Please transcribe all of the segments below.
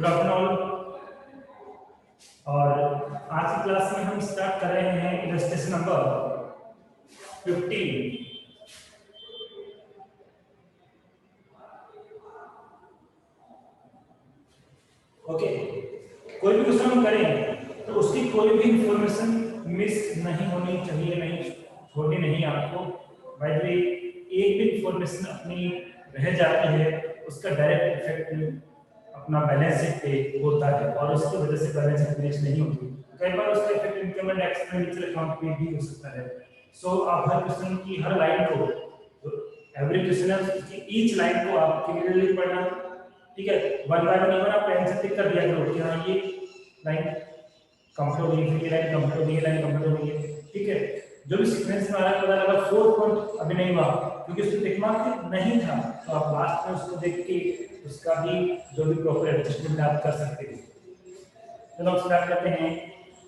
Good afternoon. और आज की क्लास में हम स्टार्ट कर रहे हैं इलस्ट्रेशन नंबर 15। ओके, कोई भी क्वेश्चन हम करें तो उसकी कोई भी इंफॉर्मेशन मिस नहीं होनी चाहिए, नहीं छोड़नी नहीं आपको। बाय द वे, एक भी इंफॉर्मेशन अपनी रह जाती है उसका डायरेक्ट इफेक्ट अपना बैलेंस शीट पे होता है और उसकी वजह से बैलेंस शीट मैच नहीं होती। कई बार उसका effect income and expenditure account पे भी हो सकता है। सो आप हर क्वेश्चन की हर लाइन को, एवरी क्वेश्चन है उसकी ईच लाइन को आप क्लियरली पढ़ना, ठीक है। वन बाय वन आप पेन से टिक कर दिया करो कि हाँ ये लाइन कंप्लीट हो गई, ये लाइन कंप्लीट हो गई, ये लाइन कंप्लीट हो गई है, ठीक है। जो भी सीक्वेंस में आ रहा है पता लगा 4 पॉइंट अभी नहीं हुआ क्योंकि उसमें टिक मार्क नहीं था, तो आप लास्ट में उसको देख के उसका भी जो भी प्रॉपर एडजस्टमेंट आप कर सकते हैं। चलो स्टार्ट करते हैं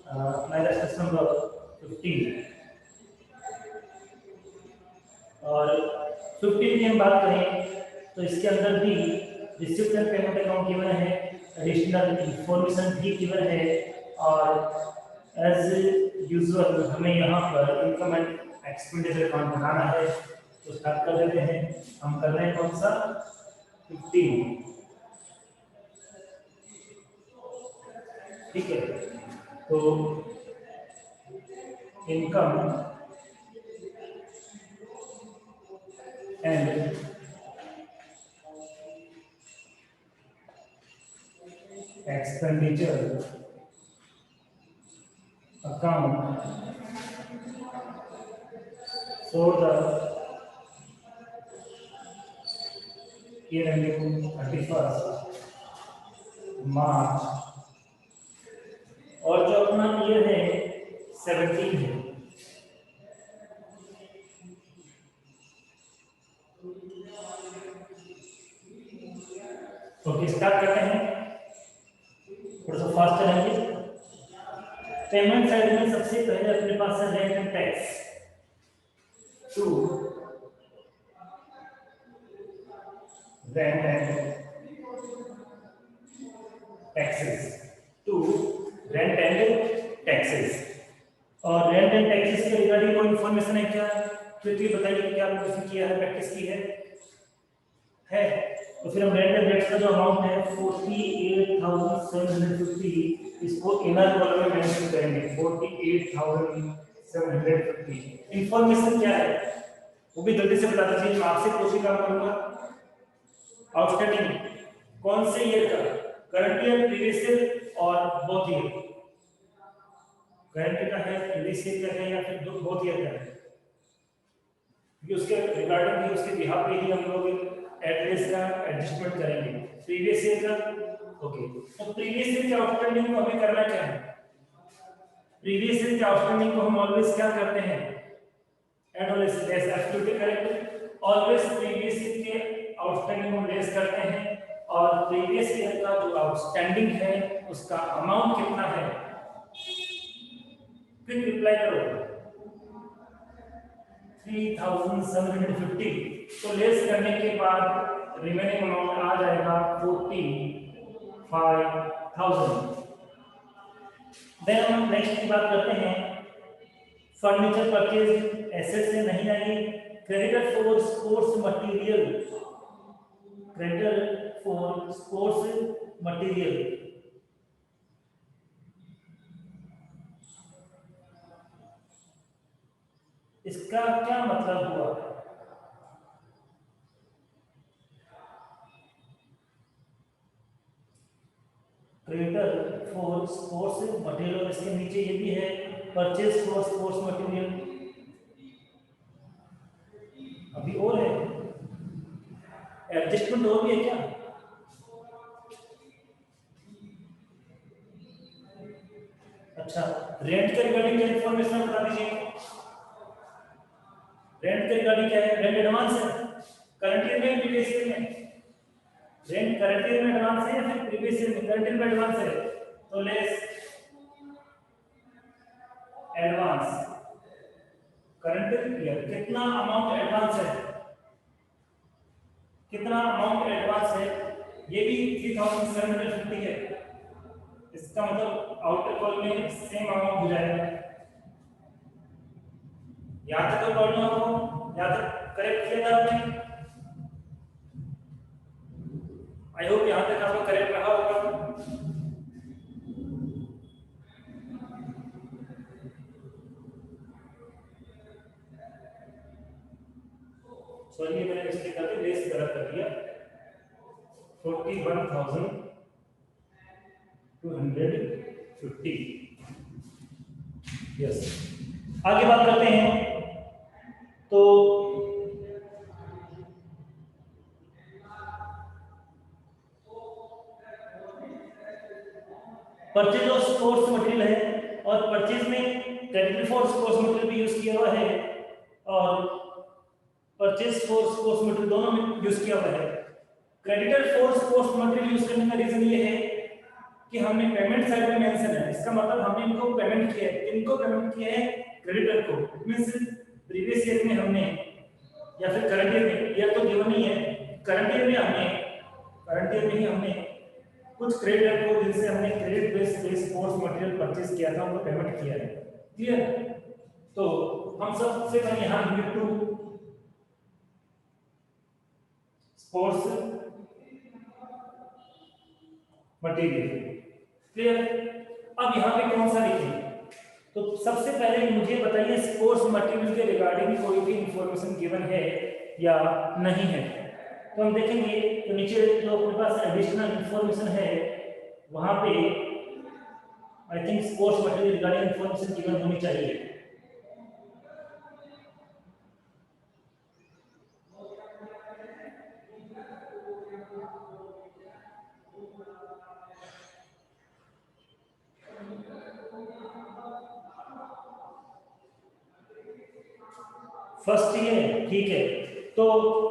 अपना क्वेश्चन नंबर 15। और 15 की हम बात करें तो इसके अंदर भी receipt and payment account given है, एडिशनल इंफॉर्मेशन भी गिवन है और एज यूजुअल हमें यहाँ पर इनकम एंड एक्सपेंडिचर अकाउंट बनाना है। तो स्टार्ट कर देते हैं। हम कर रहे हैं कौन सा 15, ठीक है। तो income and expenditure account for the year ending 31st March और जो अपना ईयर है 17 है। तो स्टार्ट करते हैं, थोड़ा सा फास्ट चलेंगे। पेमेंट साइड में सबसे पहले अपने पास है rent and tax, to rent and taxes, to rent and taxes. और रेंट एंड टैक्सेस के रिगार्डिंग कोई इंफॉर्मेशन है क्या? क्विकली बताइए कि क्या आपने किया है, प्रैक्टिस की है। तो फिर हम रेंट एंड टैक्स का जो अमाउंट है 48,750 इसको इनर कॉलम में मेंशन करेंगे। 48,750 इंफॉर्मेशन क्या है वो भी जल्दी से बता दीजिए। मैं आपसे कोशिश काम करूंगा। आउटस्टैंडिंग कौन से ईयर का? करंट ईयर, प्रीवियस ईयर और बोथ ईयर। करंट का है, प्रीवियस ईयर का है या फिर बोथ ईयर का है, क्योंकि उसके रिगार्डिंग ही उसके बिहाफ पे ही हम लोग एड्रेस का एडजस्टमेंट करेंगे। प्रीवियस ईयर का, ओके। तो प्रीवियस ईयर के आउटस्टैंडिंग को हमें करना क्या है? प्रीवियस ईयर के आउटस्टैंडिंग को हम ऑलवेज क्या करते हैं? एड और less, absolutely correct. Always previous year के आउटस्टैंडिंग को लेस करते हैं और प्रीवियस ईयर का जो आउटस्टैंडिंग है उसका अमाउंट कितना है फिर रिप्लाई करो 3,750। तो लेस करने के बाद रिमेनिंग अमाउंट आ जाएगा 45,000। देन हम नेक्स्ट की बात करते हैं। फर्नीचर परचेज एसेट से नहीं आएगी। Creditor for sports material, creditor for sports material इसका क्या मतलब हुआ? क्रेडिटर फॉर स्पोर्ट्स मटेरियल, इसके नीचे ये भी है परचेज फॉर स्पोर्ट्स मटेरियल। अभी और है एडजस्टमेंट और भी है क्या? अच्छा, रेंट के रिगार्डिंग क्या इंफॉर्मेशन बता दीजिए। रेंट के रिगार्डिंग क्या है? रेंट एडवांस है करंट ईयर में, प्रीवियस ईयर में? रेंट करंट ईयर में एडवांस है या फिर प्रीवियस ईयर में? करंट ईयर में एडवांस है तो लेस एडवांस करंट ईयर। कितना अमाउंट एडवांस है? कितना अमाउंट एडवांस है? ये भी 3750 है, इसका मतलब आउटर कॉल में सेम अमाउंट हो जाएगा। यहाँ तक तो पढ़ना हो, यहाँ तक करेक्ट किया था आपने? आई होप यहाँ तक आपका करेक्ट रहा होगा। सॉरी मैंने मिस्टेक कर दी, लेस गलत कर दिया। 41,250। यस, आगे बात करते हैं। तो परचेज ऑफ स्पोर्ट्स मटेरियल है, और परचेज में क्रेडिट फॉर स्पोर्ट्स मटेरियल भी यूज किया हुआ है और परचेज फॉर स्पोर्ट्स मटेरियल दोनों में यूज किया हुआ है। Creditor for sports material use करने का रीजन ये है कि हमने पेमेंट साइड में मेंशन है, इसका मतलब हमने इनको पेमेंट किया है। इनको पेमेंट किया है क्रेडिटर को, मींस प्रीवियस ईयर में हमने या फिर करंट ईयर में, ईयर तो गिवन नहीं है, करंट ईयर में हमने कुछ क्रेडिटर को जिनसे हमने credit based sports material purchase किया था उनको पेमेंट किया है। क्लियर? तो हम सबसे पहले यहां limit to sports material. Clear? अब यहाँ पे कौन सा लिखें? तो सबसे पहले मुझे बताइए स्पोर्ट्स मटेरियल के रिगार्डिंग कोई भी इंफॉर्मेशन गिवन है या नहीं है। तो हम देखेंगे तो नीचे जो अपने पास एडिशनल इंफॉर्मेशन है वहां पे I think sports material regarding information given होनी चाहिए। फर्स्ट ये ठीक है, तो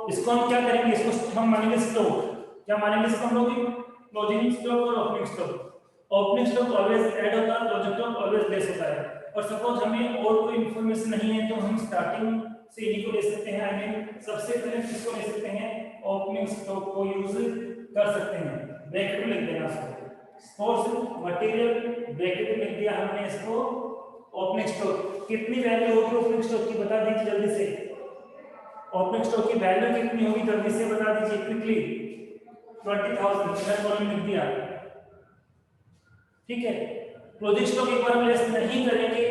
इसको हम क्या करेंगे, इसको हम मानेंगे स्टॉक। क्या मानेंगे इसको हम लोग? क्लोजिंग स्टॉक और opening stock. Opening stock always add होता है, क्लोजिंग स्टॉक ऑलवेज लेस होता है। और सपोज हमें और कोई इंफॉर्मेशन नहीं है तो हम स्टार्टिंग से इन्हीं को ले सकते हैं। आई मीन सबसे पहले किसको ले सकते हैं? ओपनिंग स्टॉक को यूज कर सकते हैं। ब्रैकेट में लिख देना इसको, स्पोर्ट्स मटेरियल ब्रैकेट में लिख दिया हमने इसको ओपनिंग स्टॉक। कितनी वैल्यू होगी ओपनिंग स्टॉक की बता दीजिए जल्दी से। ओपनिंग स्टॉक की वैल्यू कितनी होगी जल्दी से बता दीजिए क्विकली। 20,000 इधर कॉलम लिख दिया। ठीक है, क्लोजिंग स्टॉक एक बार हम लेस नहीं करेंगे,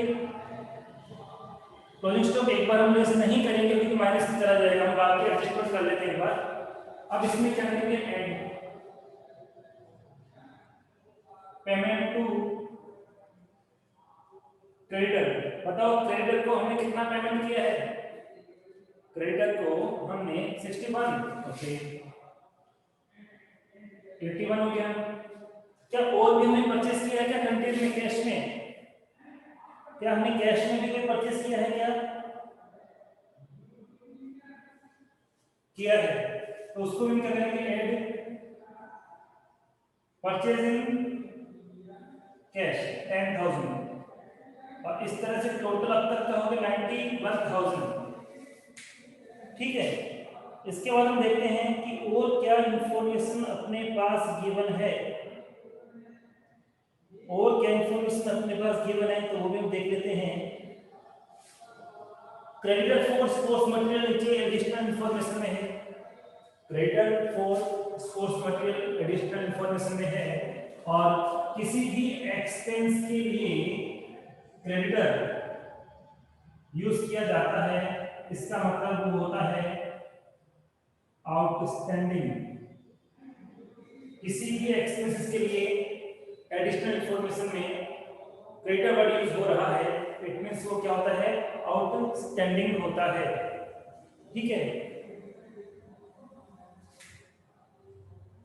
क्लोजिंग स्टॉक एक बार हम लेस नहीं करेंगे क्योंकि माइनस में चला जाएगा। हम बाद में एडजस्टमेंट कर लेते हैं एक बार। अब इसमें क्या करेंगे? Add payment to creditor. बताओ क्रेडिटर को हमने कितना पेमेंट किया है? क्रेडिटर को हमने 61, ओके 81 हो गया। क्या और भी हमने परचेस किया है क्या कंटेन में, कैश में? क्या हमने कैश में भी कोई परचेस किया है क्या? किया है, तो उसको भी करेंगे ऐड परचेजिंग कैश 10,000 और इस तरह से टोटल अब तक का हो गया 91,000। ठीक है, इसके बाद हम देखते हैं कि और क्या इंफॉर्मेशन अपने पास गिवन है। और क्या इंफॉर्मेशन अपने पास गिवन है तो वो भी हम देख लेते हैं। क्रेडिटर फॉर स्पोर्ट्स मटेरियल नीचे एडिशनल इंफॉर्मेशन में है। Creditor for sports material additional information में है और किसी भी एक्सपेंस के लिए क्रेडिटर यूज किया जाता है, इसका मतलब वो होता है आउटस्टैंडिंग। किसी भी एक्सपेंसेस के लिए एडिशनल इंफॉर्मेशन में क्रेडिटर वर्ड यूज हो रहा है, इट मींस वो क्या होता है? आउटस्टैंडिंग होता है। ठीक है,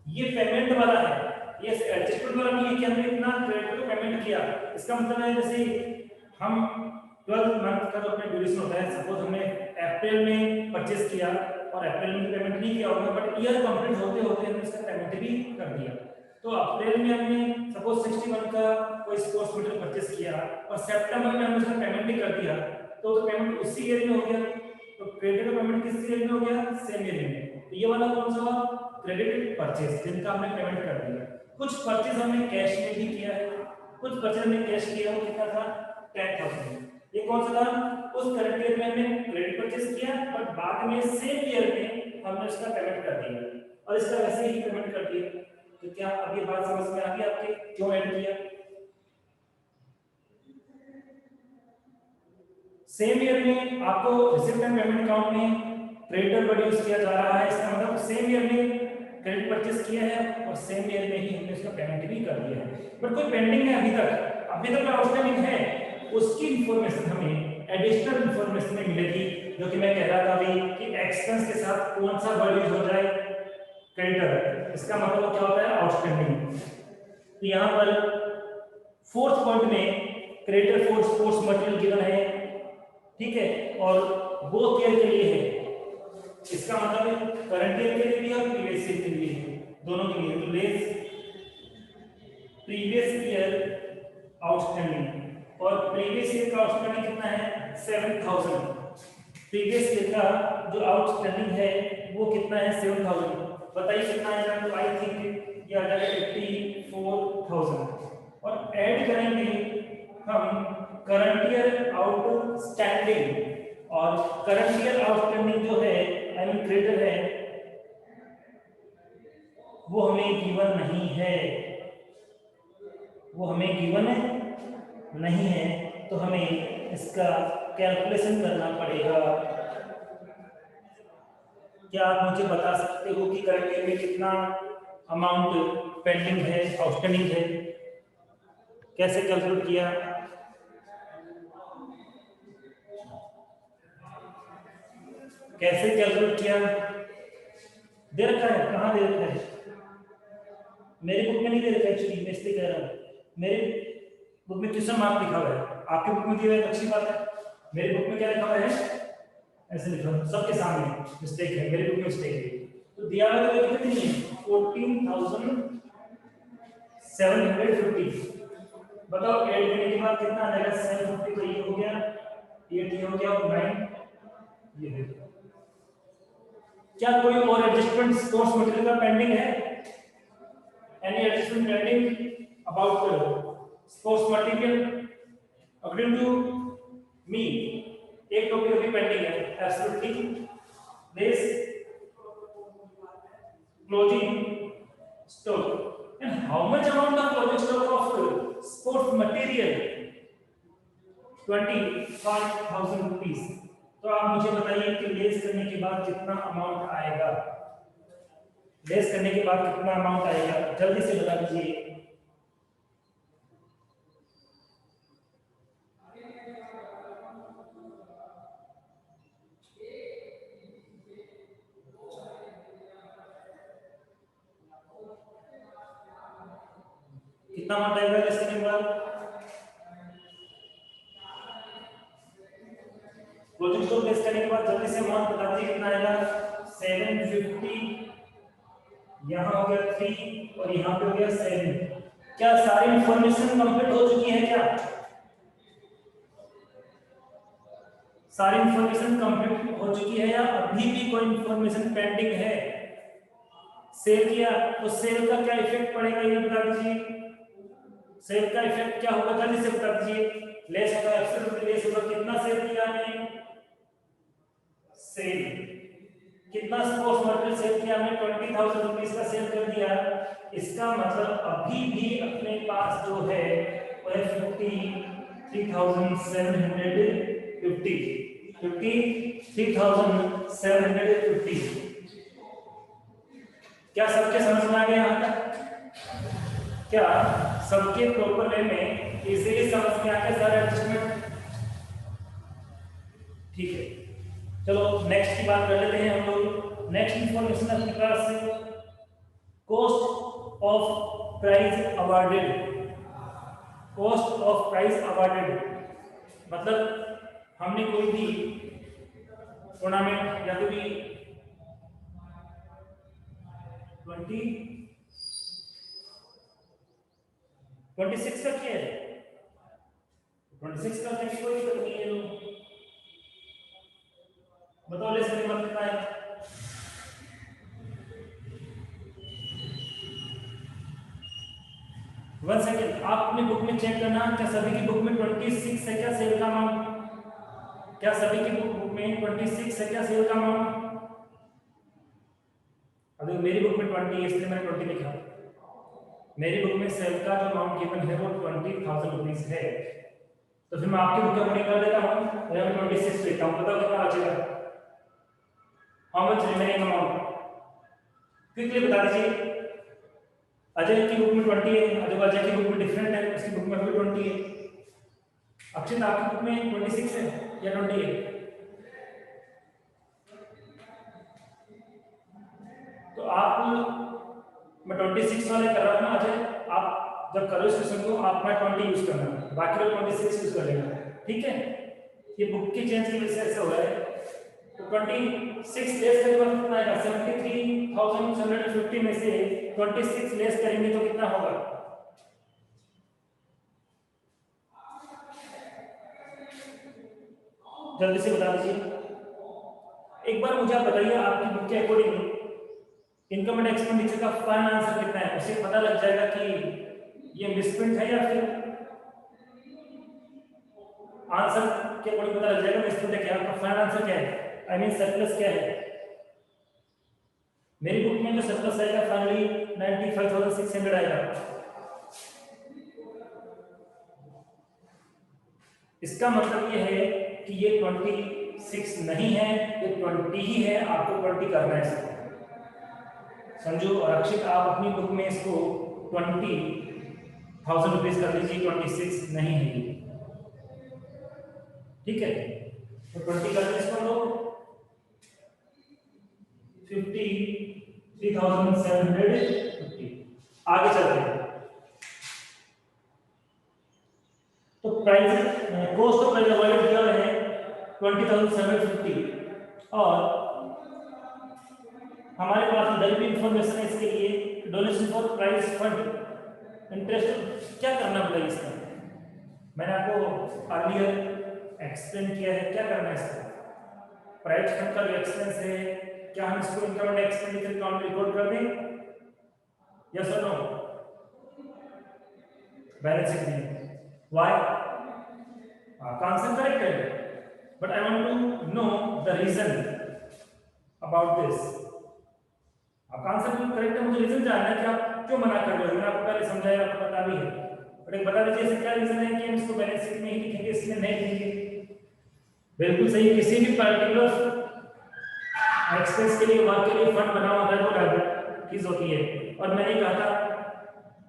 ये पेमेंट वाला है, ये एडजस्टमेंट वाला नहीं है कि हमने इतना क्रेडिटर को पेमेंट किया। इसका मतलब है जैसे हम 12 मंथ का जो अपना ड्यूरेशन होता है, सपोज हमने अप्रैल में परचेस किया और अप्रैल में पेमेंट नहीं किया होगा, बट ईयर कंप्लीट होते होते हमने इसका पेमेंट भी कर दिया। तो अप्रैल में हमने सपोज 61 का कोई स्पोर्ट्स मटेरियल परचेस किया और सितंबर में हमने उसका पेमेंट भी कर दिया, तो पेमेंट उसी ईयर में हो गया। तो क्रेडिट का पेमेंट किस ईयर में हो गया? सेम ईयर में। तो ये वाला कौन सा क्रेडिट परचेज जिनका हमने पेमेंट कर दिया। कुछ परचेज हमने कैश में भी किया है, कुछ परचेज हमने कैश किया, वो कितना था 10,000। ये कौन सा था? उस करंट ईयर में हमने क्रेडिट परचेज किया, बट बाद में सेम ईयर में हमने उसका पेमेंट कर दिया और इसका वैसे ही पेमेंट कर दिया। तो क्या अब ये बात समझ में आ गई आपके क्यों ऐड किया? सेम ईयर में आपको रिसीव्ड एंड पेमेंट अकाउंट में क्रेडिटर प्रोड्यूस किया जा रहा है, इसका मतलब सेम ईयर में क्रेडिट परचेज किया है और सेम ईयर में ही हमने उसका पेमेंट भी कर दिया है, बट कोई पेंडिंग है अभी तक आउटस्टैंडिंग है, उसकी इंफॉर्मेशन हमें एडिशनल इंफॉर्मेशन में मिलेगी, जो कि मैं कह रहा था अभी कि एक्सपेंस के साथ कौन सा वर्ड यूज हो जाए? क्रेडिटर। इसका मतलब क्या होता है? आउटस्टैंडिंग। तो यहाँ पर फोर्थ पॉइंट में creditor for sports material given है, ठीक है, और बोथ ईयर के लिए है। इसका मतलब करंट ईयर के लिए भी और प्रीवियस ईयर के लिए है, दोनों के लिए। तो लेस प्रीवियस ईयर आउटस्टैंडिंग, और प्रीवियस ईयर का आउटस्टैंडिंग कितना है? 7,000। प्रीवियस ईयर का जो आउटस्टैंडिंग है वो कितना है? 7,000। बताइए कितना आएगा? तो आई थिंक ये आ जाएगा 84,000 और ऐड करेंगे हम करंट ईयर आउटस्टैंडिंग, और करंट ईयर आउटस्टैंडिंग जो है आई मीन क्रेडिटर है वो हमें गिवन नहीं है, वो हमें गिवन नहीं है, तो हमें इसका कैलकुलेशन करना पड़ेगा। क्या आप मुझे बता सकते हो कि करंट ईयर में कितना अमाउंट पेंडिंग है, आउटस्टैंडिंग है? कैसे कैलकुलेट किया? कैसे कैलकुलेट किया? दे रखा है? कहाँ दे रखा है? मेरी बुक में नहीं दे रखा है, एक्चुअली मैं इसलिए कह रहा हूँ। मेरी बुक में क्वेश्चन मार्क लिखा हुआ है, आपकी बुक में दिया है, अच्छी बात है। मेरी बुक में क्या लिखा हुआ है? ऐसे लिखा हुआ, सबके सामने मिस्टेक है, मेरी बुक में मिस्टेक है। तो दिया हुआ है कितनी है? 14,750। बताओ ऐड करने के बाद कितना आ जाएगा? 750। तो ये हो गया, ये हो गया, और 9 ये हो गया। क्या कोई और एडजस्टमेंट स्पोर्ट्स मटेरियल का पेंडिंग है? Any adjustment pending about sports material? According to me एक टॉपिक अभी पेंडिंग है, absolutely this closing stock. And how much amount of closing stock of sports material? 25,000 rupees. तो आप मुझे बताइए कि लेस करने के बाद कितना अमाउंट आएगा? लेस करने के बाद कितना अमाउंट आएगा? जल्दी से बता दीजिए। कितना अमाउंट आएगा लेस करने के बाद? क्लोजिंग स्टॉक लेस करने के बाद जल्दी से अमाउंट बता दीजिए कितना आएगा? 750, यहाँ हो गया 3 और यहाँ पे हो गया 7। क्या सारी इंफॉर्मेशन कंप्लीट हो चुकी है? क्या सारी इंफॉर्मेशन कंप्लीट हो चुकी है या अभी भी कोई इंफॉर्मेशन पेंडिंग है? सेल किया तो सेल का क्या इफेक्ट पड़ेगा ये बता दीजिए। सेल का इफेक्ट क्या होगा जल्दी से बता दीजिए। लेस होगा, एब्सोल्युटली लेस होगा। कितना सेल किया हमने? सेल कितना स्पोर्ट्स मटेरियल सेल किया हमने? 20,000 रुपीस का सेल कर दिया। इसका मतलब अभी भी अपने पास जो है वो है 53,750। क्या सबके समझ में आ गया यहाँ तक? क्या सबके प्रॉपर वे में इजीली समझ में आ गया सारे एडजस्टमेंट? ठीक है, चलो नेक्स्ट की बात कर लेते हैं हम लोग। नेक्स्ट इंफॉर्मेशन अपने पास से cost of prize awarded. Cost of prize awarded मतलब हमने कोई भी टूर्नामेंट या कोई 26 का क्या है? 26 का क्या कोई दिक्कत नहीं है। लोग बताओ लेस करने के बाद कितना है? वन सेकेंड, आप अपनी बुक में चेक करना क्या सभी की बुक में 26 है क्या सेल का अमाउंट, क्या सभी की बुक में 26 है क्या सेल का अमाउंट। अभी मेरी बुक में 20 है इसलिए मैंने 20 लिखा। मेरी बुक में सेल का जो अमाउंट गिवन है वो 20,000 रुपीज है, तो फिर मैं आपकी बुक में कर देता हूँ, मैं 26 लिखता हूँ, बताओ कितना बचेगा, how much remaining amount, quickly बता दीजिए। अजय की बुक में 20 है, अजय की बुक में डिफरेंट है, उसकी बुक में भी 20 है। अक्षित आपकी बुक में 26 है या 20 है? तो आप, मैं 26 वाले कर रहा हूँ ना अजय, आप जब करो इस क्वेश्चन को आप मैं 20 यूज करना, बाकी लोग 26 यूज कर लेना, ठीक है। ये बुक की चेंज की वजह से ऐसा हो रहा है। तो 26 लेस करने पर कितना आएगा, 73,750 में से 26 लेस करेंगे तो कितना होगा, जल्दी से बता दीजिए। एक बार मुझे आप बताइए आपकी बुक के अकॉर्डिंग इनकम एंड एक्सपेंडिचर का फाइनल आंसर कितना है, उसे पता लग जाएगा कि ये मिसप्रिंट है या फिर आंसर के अकॉर्डिंग पता लग जाएगा मिसप्रिंट है क्या, आपका फाइनल आंसर क्या है, आई मीन सरप्लस क्या है। मेरी बुक में जो सरप्लस आएगा फाइनली 95,600 आएगा। इसका मतलब ये है कि ये 26 नहीं है, ये 20 ही है, आपको 20 करना है इसको। संजू और अक्षित आप अपनी बुक में इसको 20,000 रुपीज कर लीजिए, 26 नहीं है ये, ठीक है। तो 20 कर दो इसको, लोग 53,750। आगे चलते हैं। तो price cost of price avoided किया है 20,750 और हमारे पास इधर भी इंफॉर्मेशन है इसके लिए, donation for price fund interest क्या करना पड़ेगा इसका, मैंने आपको अर्लियर एक्सप्लेन किया है क्या करना है इसका। प्राइस फंड का जो एक्सपेंस है क्या हम इसको इनकम एंड एक्सपेंडिचर अकाउंट में रिकॉर्ड कर दें, यस और नो, बैलेंस शीट में, व्हाई, आपका आंसर करेक्ट है, but I want to know the reason about this. आपका आंसर बिल्कुल करेक्ट है, मुझे रीजन जानना है कि आप क्यों मना कर रहे हो, मैंने आपको पहले समझाया, आपको पता भी है, बट एक बता दीजिए इसका क्या रीजन है कि हम इसको बैलेंस शीट में ही लिखेंगे इसमें नहीं लिखेंगे। बिल्कुल सही, किसी भी पर्टिकुलर एक्सपेंस के लिए वर्क के लिए फंड बना होता है वो लायबिलिटीज होती है, और मैंने कहा था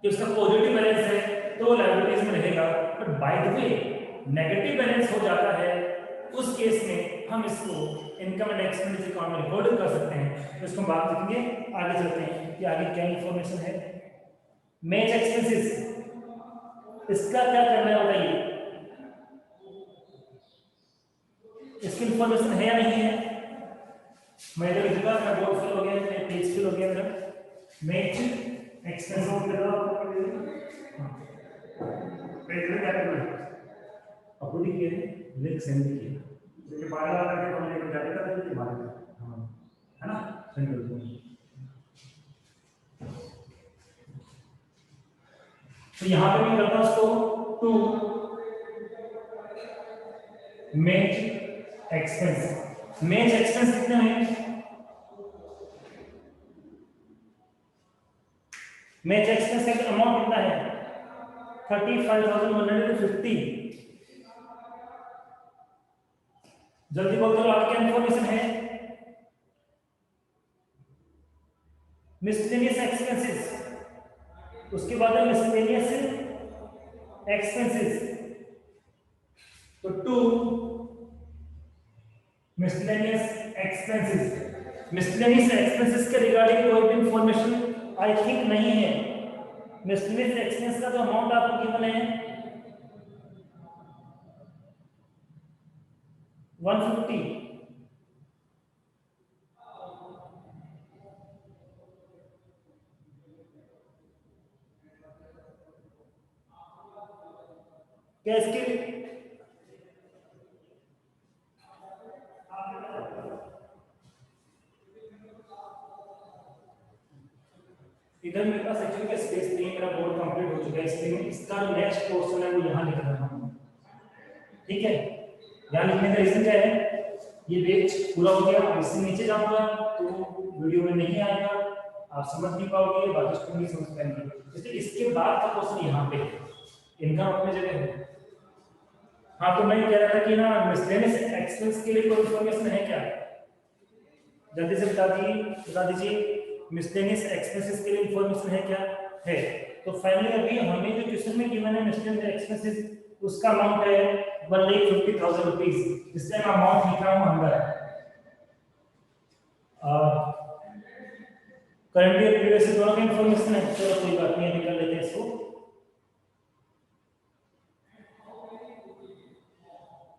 कि उसका पॉजिटिव बैलेंस है तो वो लायबिलिटीज में रहेगा, but by the way negative balance हो जाता है उस केस में हम इसको इनकम एंड एक्सपेंडिचर अकाउंट में रिकॉर्ड कर सकते हैं। तो इसको बात करेंगे, आगे चलते हैं कि आगे क्या इंफॉर्मेशन है। मैच एक्सपेंसेस, इसका क्या करना है बताइए, इसकी इंफॉर्मेशन है या नहीं है, मैं इधर लिखूंगा, मेरा बोर्ड फिल हो गया, मेरा पेज फिल हो गया मेरा। मैच एक्सपेंस हो गया, पेज में क्या करना है, अपलोड किए लिंक सेंड किए, ये फाइल आ रहा है तो हमने क्या करना है इसके बारे में, हां है ना, सेंड कर दो। तो यहां पे मैं करता हूं उसको to match expense, match expense कितने हैं, मैच एक्सपेंस का अमाउंट कितना है 35,150। जल्दी बोल दो, आपकी क्या इंफॉर्मेशन है, मिसलेनियस एक्सपेंसेस, उसके बाद है मिसलेनियस एक्सपेंसेस, तो to miscellaneous expenses, miscellaneous expenses के रिगार्डिंग कोई भी इंफॉर्मेशन आई थिंक नहीं है। मिसलेनियस एक्सपेंस का जो अमाउंट आपको गिवन है 150, क्या इसके इधर मेरे पास एक्चुअली स्पेस नहीं है, मेरा बोर्ड कंप्लीट हो चुका है, इसलिए मैं इसका नेक्स्ट पोर्शन है वो यहाँ लिख रहा हूँ। ठीक है, यहाँ लिखने का रीजन क्या है, ये पेज पूरा हो गया, इससे नीचे जाऊंगा तो वीडियो में नहीं आएगा, आप समझ नहीं पाओगे, बाकी स्टूडेंट नहीं समझ पाएंगे, इसलिए इसके बाद का क्वेश्चन यहाँ पे इनकम अपने जगह है। हाँ, तो मैं कह रहा था कि ना मिसलेनियस एक्सपेंस के लिए कोई इन्फॉर्मेशन है क्या, जल्दी से बता दीजिए मिसलेनियस एक्सपेंसेस के लिए इन्फॉर्मेशन है क्या? है। तो फाइनली अभी हमें जो क्वेश्चन में गिवन है मिसलेनियस एक्सपेंसेस उसका अमाउंट है 1,50,000 रुपीस, इसलिए मैं अमाउंट लिख रहा हूँ अंदर। करंट ईयर प्रीवियस ईयर दोनों की इन्फॉर्मेशन है, चलो कोई बात नहीं, निकाल लेते हैं इसको।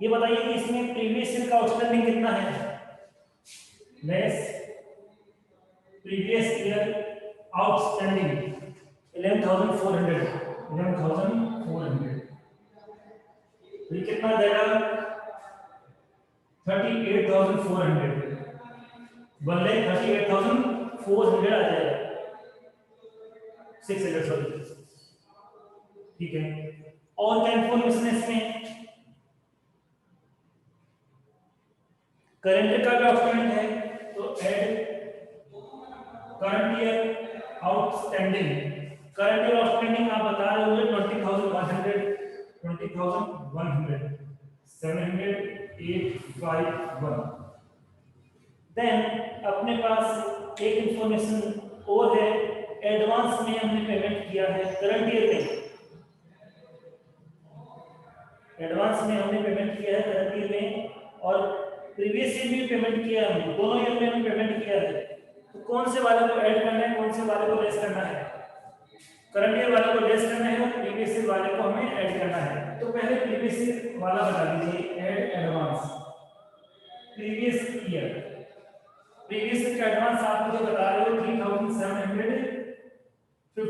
ये बताइए कि इसमें प्रीवियस ईयर का आउटस्टैंडिंग कितना है? लेस प्रीवियस ईयर आउटस्टैंडिंग 11,400, ये कितना देगा? 38,400, 1,38,400 आ जाएगा, 600 सॉरी। ठीक है, और क्या इंफॉर्मेशन है इसमें? करंट का भी आउटस्टैंडिंग है, तो add current year outstanding. Current year outstanding आप बता रहे होंगे 20,100, 7,851। देन अपने पास एक इंफॉर्मेशन और है, एडवांस में हमने पेमेंट किया है करंट ईयर में, एडवांस में हमने पेमेंट किया है करंट ईयर में, और प्रीवियस ईयर में पेमेंट किया है, दोनों ईयर में हमने पेमेंट किया है। तो कौन से वाले को ऐड करना है, कौन से वाले को लेस करना है? करंट ईयर वाले को लेस करना है और प्रीवियस ईयर वाले को हमें ऐड करना है। तो पहले प्रीवियस ईयर वाला बता दीजिए, add advance previous year. Previous year का एडवांस आप मुझे बता रहे हो 3,750, तो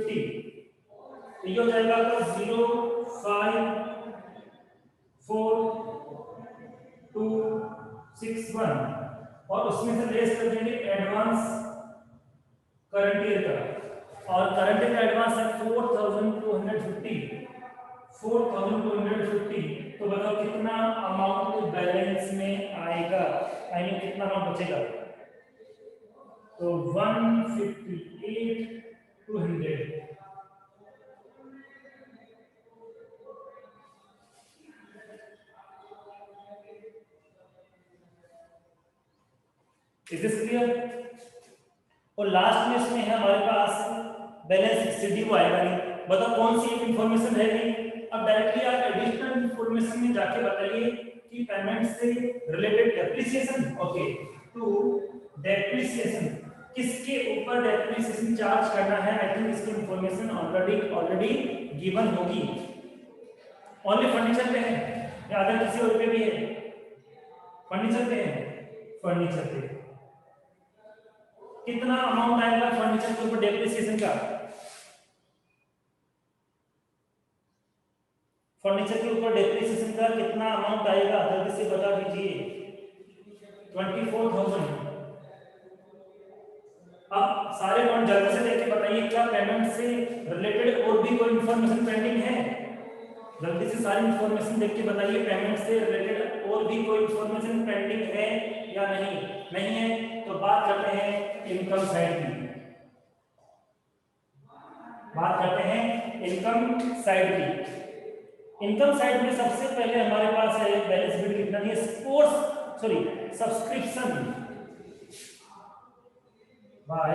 ये हो जाएगा आपका 0,54261, और उसमें से लेस कर देंगे एडवांस करंट ईयर का, और करंट ईयर का एडवांस है 4,250, 4,250। तो बताओ कितना अमाउंट बैलेंस में आएगा, आई मीन कितना अमाउंट बचेगा? तो 158,200। Is this clear? और लास्ट में इसमें है हमारे पास बैलेंस एक्ससीडी वो आएगा नहीं, बताओ कौन सी इंफॉर्मेशन रहेगी? अब डायरेक्टली आप एडिशनल इंफॉर्मेशन में जाके बताइए कि पेमेंट से related depreciation, okay, to depreciation, किसके ऊपर डेप्रिसिएशन चार्ज करना है? आई थिंक इसकी इंफॉर्मेशन ऑलरेडी गिवन होगी। ओनली फर्नीचर पे है या अदर किसी और पे भी है? फर्नीचर पे है, फर्नीचर पे कितना अमाउंट आएगा फर्नीचर के ऊपर डेप्रिसिएशन का? फर्नीचर के ऊपर डेप्रिसिएशन का कितना अमाउंट आएगा, जल्दी से बता दीजिए। 24,000। अब सारे अमाउंट जल्दी से देख के बताइए, क्या पेमेंट से रिलेटेड और भी कोई इंफॉर्मेशन पेंडिंग है? जल्दी से सारी इंफॉर्मेशन देख के बताइए, पेमेंट से रिलेटेड और भी कोई इंफॉर्मेशन पेंडिंग है या नहीं? नहीं है तो बात करते हैं इनकम साइड की, बात करते हैं इनकम साइड की। इनकम साइड में सबसे पहले हमारे पास है बैलेंस शीट कितना है, सब्सक्रिप्शन बाय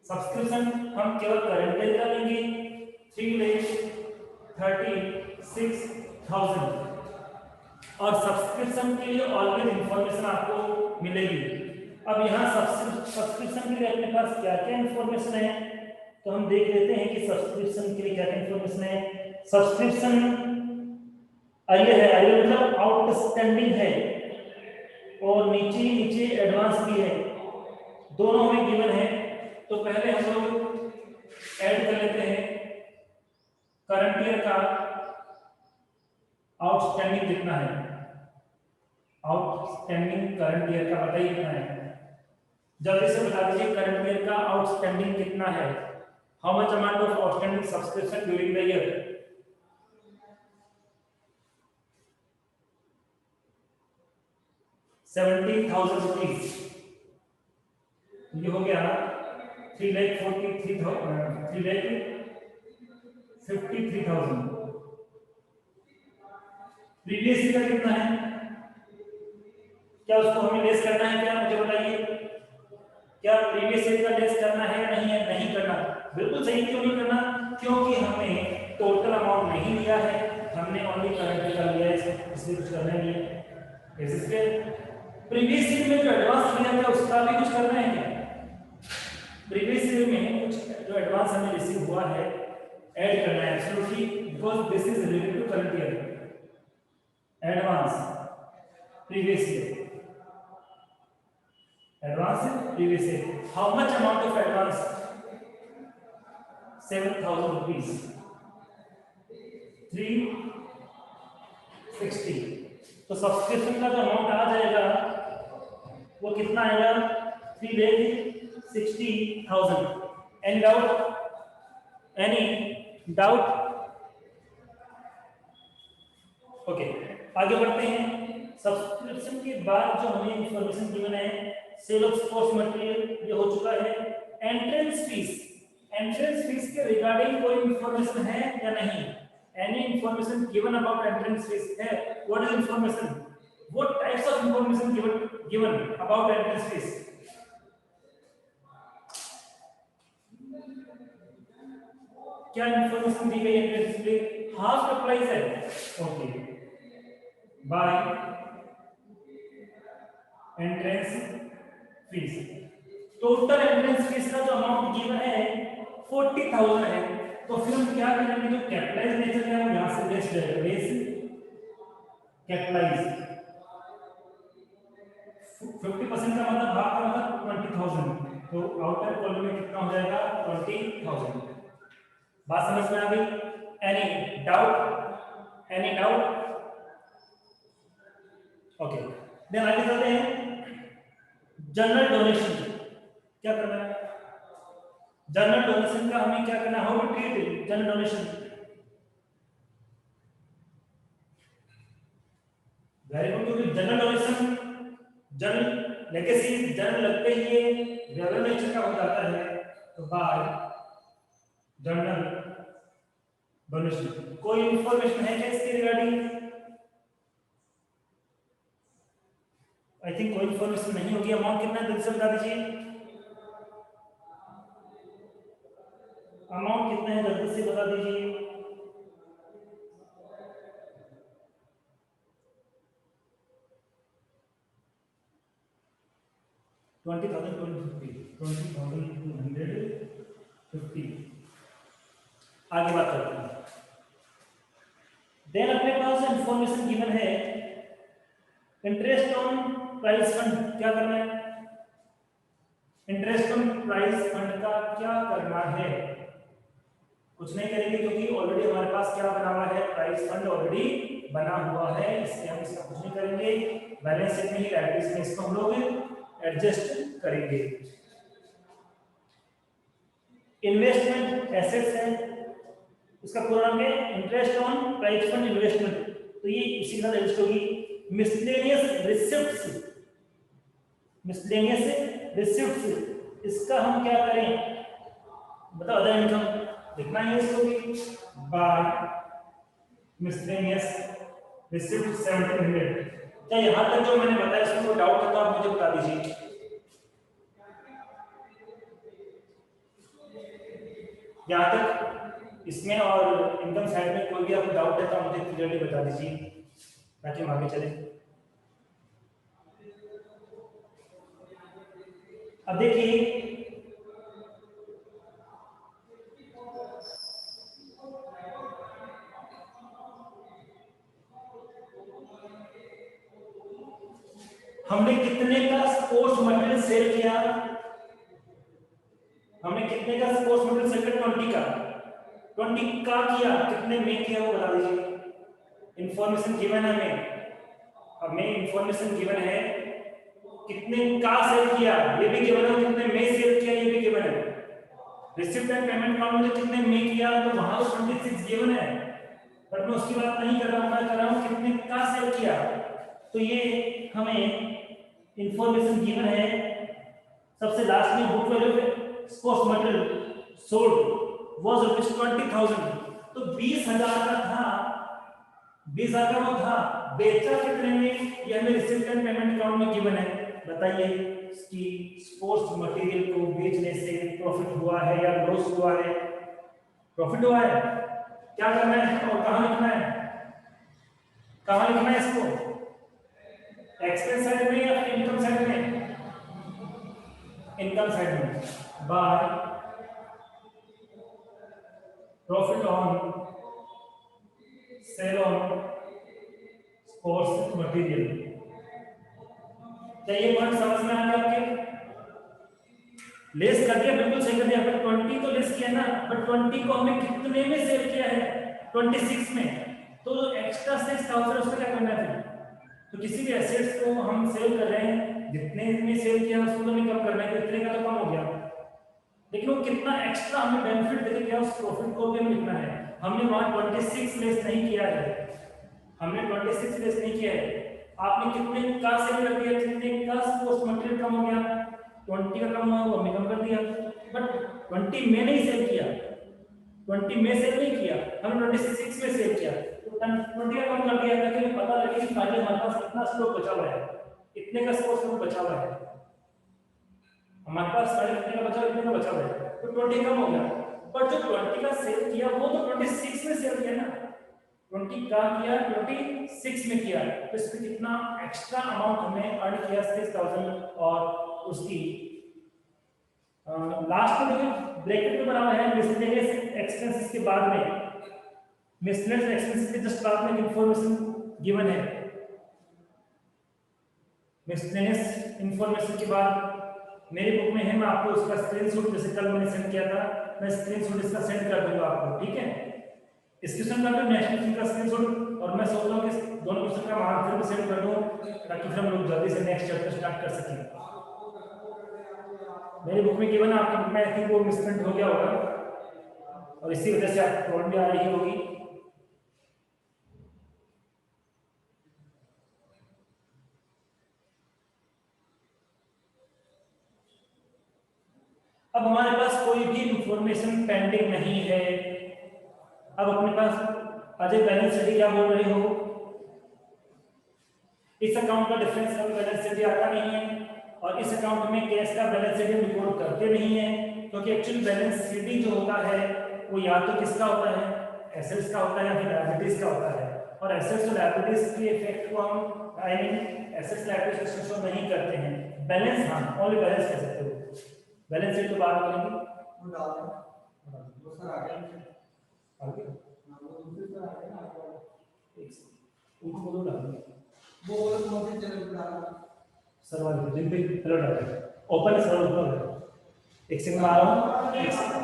सब्सक्रिप्शन हम केवल करंट ईयर का लेंगे 3,36,000, और सब्सक्रिप्शन के लिए ऑलरेडी इंफॉर्मेशन आपको मिलेगी। अब यहाँ सब्सक्रिप्शन के लिए अपने पास क्या क्या इंफॉर्मेशन है, तो हम देख लेते हैं कि सब्सक्रिप्शन के लिए क्या क्या इंफॉर्मेशन है। सब्सक्रिप्शन आइए है, आइए मतलब आउटस्टैंडिंग है, और नीचे एडवांस भी है, दोनों हमें गिवन है। तो पहले हम लोग ऐड कर लेते हैं करंट ईयर का आउटस्टैंडिंग कितना है, आउटस्टैंडिंग करंट ईयर का बताइए कितना है, जल्दी से बता दीजिए करंट ईयर का आउटस्टैंडिंग कितना है। How much amount of outstanding subscription during the year? ₹17,000। ये हो गया 3,53,000। प्रीवियस ईयर का कितना है? क्या उसको हमें लेस करना है क्या? मुझे बताइए, क्या प्रीवियस ईयर का लेस करना है या नहीं है? नहीं करना। बिल्कुल सही, क्यों नहीं करना? क्योंकि हमें टोटल अमाउंट नहीं लिया है, हमने ओनली करंट का लिया है, इसलिए कुछ करना नहीं है। इसके प्रीवियस ईयर में जो एडवांस लिया था उसका भी कुछ करना है क्या? प्रीवियस ईयर में कुछ जो एडवांस हमें रिसीव हुआ है ऐड करना है absolutely, because this is related to current year. Advance previous year, advance previous year. How much amount of advance? 7,000 rupees, 360। तो सब्सक्रिप्शन का जो अमाउंट आ जाएगा वो कितना आएगा? 3,60,000। Any doubt? Any doubt? Okay, आगे बढ़ते हैं। सब्सक्रिप्शन के बाद जो हमें इंफॉर्मेशन गिवन है, सेल ऑफ कोर्स मटेरियल ये हो चुका है। एंट्रेंस फीस, एंट्रेंस फीस के रिगार्डिंग कोई इंफॉर्मेशन है या नहीं? Any information given about entrance fees है? What is information? What types of information given about entrance fees? क्या इंफॉर्मेशन दी गई entrance fees? Half the price है। Okay, by entrance fees. Total entrance fees का जो अमाउंट गिवन है 40,000 है, तो फिर हम क्या करेंगे? जो कैपिटलाइज नेचर है वो यहां से लेस जाएगा, लेस कैपिटलाइज। 50% का मतलब भाग का मतलब 20,000, तो आउटर कॉलम में कितना हो जाएगा? 20,000। बात समझ में आ गई? Any doubt? Any doubt? Okay, then आगे चलते हैं। जनरल डोनेशन क्या करना है? जनरल डोनेशन का हमें क्या करना है? How to treat general donation? Very good, क्योंकि general donation, general legacy, general लगते ही ये रेगुलर नेचर का हो जाता है, तो बाय जनरल डोनेशन। कोई इंफॉर्मेशन है क्या इसके रिगार्डिंग? आई थिंक कोई इंफॉर्मेशन नहीं होगी। अमाउंट कितना है जल्दी से बता दीजिए, अमाउंट कितना है जल्दी से बता दीजिए। $20,250। आगे बात करते हैं। देन अपने पास इंफॉर्मेशन गिवन है इंटरेस्ट ऑन प्राइस फंड। क्या करना है? इंटरेस्ट ऑन प्राइस फंड का क्या करना है? कुछ नहीं करेंगे, क्योंकि ऑलरेडी हमारे पास क्या बना हुआ है? प्राइस फंड ऑलरेडी बना हुआ है, इसलिए हम इसका कुछ नहीं करेंगे। बैलेंस शीट में ही लायबिलिटीज में इसको हम लोग एडजस्ट करेंगे। इन्वेस्टमेंट एसेट्स है, इसका पूरा नाम है interest on price fund investment, तो ये इसी का रजिस्टर होगी। मिसलेनियस रिसिप्ट्स, मिसलेनियस रिसिप्ट्स, इसका हम क्या करें? बताओ, अदर इनकम लिखना है इसको भी। By miscellaneous receipt 1700। क्या यहां तक जो मैंने बताया इसमें कोई डाउट है तो आप मुझे बता दीजिए। यहां तक इसमें और इनकम साइड में कोई भी आपको डाउट है तो आप मुझे क्लियरली बता दीजिए, ताकि हम आगे चले। अब देखिए, हमने कितने का स्पोर्ट्स मटेरियल सेल किया? हमने कितने का स्पोर्ट्स मटेरियल सेल किया? 20 का। 20 का किया, कितने में किया वो बता दीजिए। इंफॉर्मेशन गिवन है हमें इंफॉर्मेशन गिवन है कितने का सेल किया, ये भी गिवन है, कितने में सेल किया ये भी गिवन है। रिसिप्ट एंड पेमेंट अकाउंट में कितने में किया तो वहां तो 26 गिवन है, बट मैं उसकी बात नहीं कर रहा हूं, मैं कर रहा हूं कितने का सेल किया। तो ये हमें इंफॉर्मेशन गिवन है। सबसे लास्ट में book value cost material sold was ₹20,000, तो 20,000 का था, 20,000 का वो था, बेचा कितने में ये हमें रिसिप्ट एंड पेमेंट अकाउंट में गिवन है। बताइए कि स्पोर्ट्स मटेरियल को बेचने से प्रॉफिट हुआ है या लॉस हुआ है? प्रॉफिट हुआ है। क्या करना है और कहां लिखना है, कहां लिखना है इसको, एक्सपेंस साइड में या इनकम साइड में? इनकम साइड में, by profit on sale on sports material. क्या ये पॉइंट समझ में आ गया आपके? लेस कर दिया, बिल्कुल सही कर दिया, बट 20 तो लेस किया ना, बट 20 को हमने कितने में सेल किया है? 26 में। तो एक्स्ट्रा 6,000 उसका क्या करना है? तो किसी भी एसेट्स को हम सेल कर रहे हैं, जितने में सेल किया उसको तो नहीं कम करना है, इतने का तो कम हो गया, लेकिन वो कितना एक्स्ट्रा हमें बेनिफिट देके क्या उस प्रॉफिट को भी हम लिखना है। हमने वहां 26 लेस नहीं किया है, हमने 26 लेस नहीं किया है। आपने कितने का सेल कर दिया, कितने का कॉस्ट मटेरियल कम हो गया, 20 का कम हुआ, वो हमने कम कर दिया, बट 20 में नहीं सेल किया, 20 में सेल नहीं किया, हमने 26 में सेल किया, तो 20 का कम कर दिया ताकि हमें पता लगे कि फाइनल हमारे पास कितना स्टॉक बचा हुआ है, इतने का स्टॉक बचा हुआ है, हमारे पास साढ़े कितने का बचा, इतने का बचा हुआ है, तो 20 कम हो गया। पर जो 20 का सेल किया वो तो 26 में सेल किया ना, 20 का किया 26 में किया, तो इसमें कितना एक्स्ट्रा अमाउंट हमने अर्न किया 6,000। और उसकी लास्ट में देखिए ब्रैकेट में बना हुआ है मिसलेनियस एक्सपेंसेस के बाद में, मिसलेनियस एक्सपेंसेस के जस्ट बाद में इंफॉर्मेशन गिवन है। मिसलेनियस इंफॉर्मेशन के बाद मेरी बुक में है, मैं आपको उसका स्क्रीनशॉट जैसे कल मैंने सेंड किया था, मैं स्क्रीनशॉट इसका सेंड कर दूंगा आपको, ठीक है? इस क्वेश्चन का भी नेक्स्ट क्वेश्चन का स्क्रीनशॉट, और मैं सोच रहा हूं कि दोनों क्वेश्चन का आंसर भी सेंड कर दूं ताकि फिर हम लोग जल्दी से नेक्स्ट चैप्टर स्टार्ट कर सकें। मेरी बुक में गिवन है, आपकी बुक में आई थिंक वो मिसप्रिंट हो गया होगा और इसी वजह से आपको प्रॉब्लम भी आ रही होगी। अब हमारे पास कोई भी इंफॉर्मेशन पेंडिंग नहीं है। अब अपने पास अजय बैलेंस शीट क्या बोल रहे हो, इस अकाउंट का डिफरेंस कभी बैलेंस शीट आता नहीं है, और इस अकाउंट में कैश का बैलेंस शीट रिपोर्ट करते नहीं है, क्योंकि एक्चुअली बैलेंस शीट जो होता है वो या तो किसका होता है, एसेट्स का होता है या फिर लायबिलिटीज का होता है, और एसेट्स और लायबिलिटीज के इफेक्ट को हम आई मीन एसेट्स लायबिलिटीज को शो नहीं करते हैं। बैलेंस हाँ ओनली बैलेंस कह सकते हो, बैलेंस शीट तो बात करेंगे। वो डाल दो सर, आगे आगे वो दूसरी तरह आगे ना, एक उनको बोलो डाल वो बोलो मोबाइल चैनल पे डाल सर्वर जिन पे हेलो डाल ओपन सर्वर पर एक सेकंड आ रहा हूं, एक सेकंड,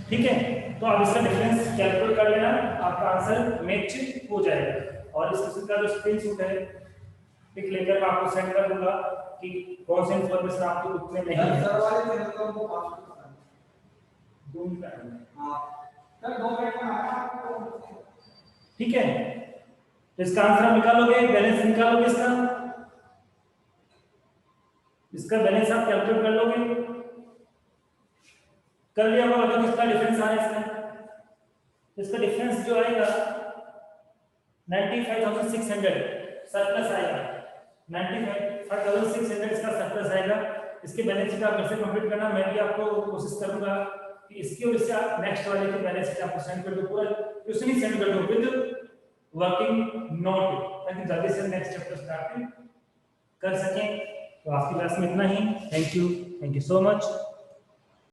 ठीक है? तो आप इसका डिफरेंस कैलकुलेट कर लेना, आपका आंसर मैच हो जाएगा। और इस क्वेश्चन का जो स्क्रीनशॉट है पिक लेकर मैं आपको सेंड कर दूंगा कि कौन सी इंफॉर्मेशन आपकी बुक में नहीं है। सर वाले चैनल को हमको पास करना है 2 मिनट हां सर 2 मिनट में आया, ठीक है? तो इसका आंसर निकालोगे, बैलेंस निकालोगे, इसका बैलेंस आप कैलकुलेट कर लोगे, कर लिया होगा। तो कितना डिफरेंस आ रहा है इसका डिफरेंस जो आएगा 95,600 सरप्लस आएगा, 95,600 इसका सरप्लस आएगा। इसके बैलेंस शीट आप कैसे कंप्लीट करना, मैं भी आपको कोशिश करूंगा कि इसकी वजह से आप नेक्स्ट वाले की बैलेंस शीट आपको सेंड कर दो, पूरा क्वेश्चन ही सेंड कर दो विद वर्किंग नोट, ताकि जल्दी से नेक्स्ट चैप्टर स्टार्ट कर सकें। तो आपकी क्लास में इतना ही। Thank you so much.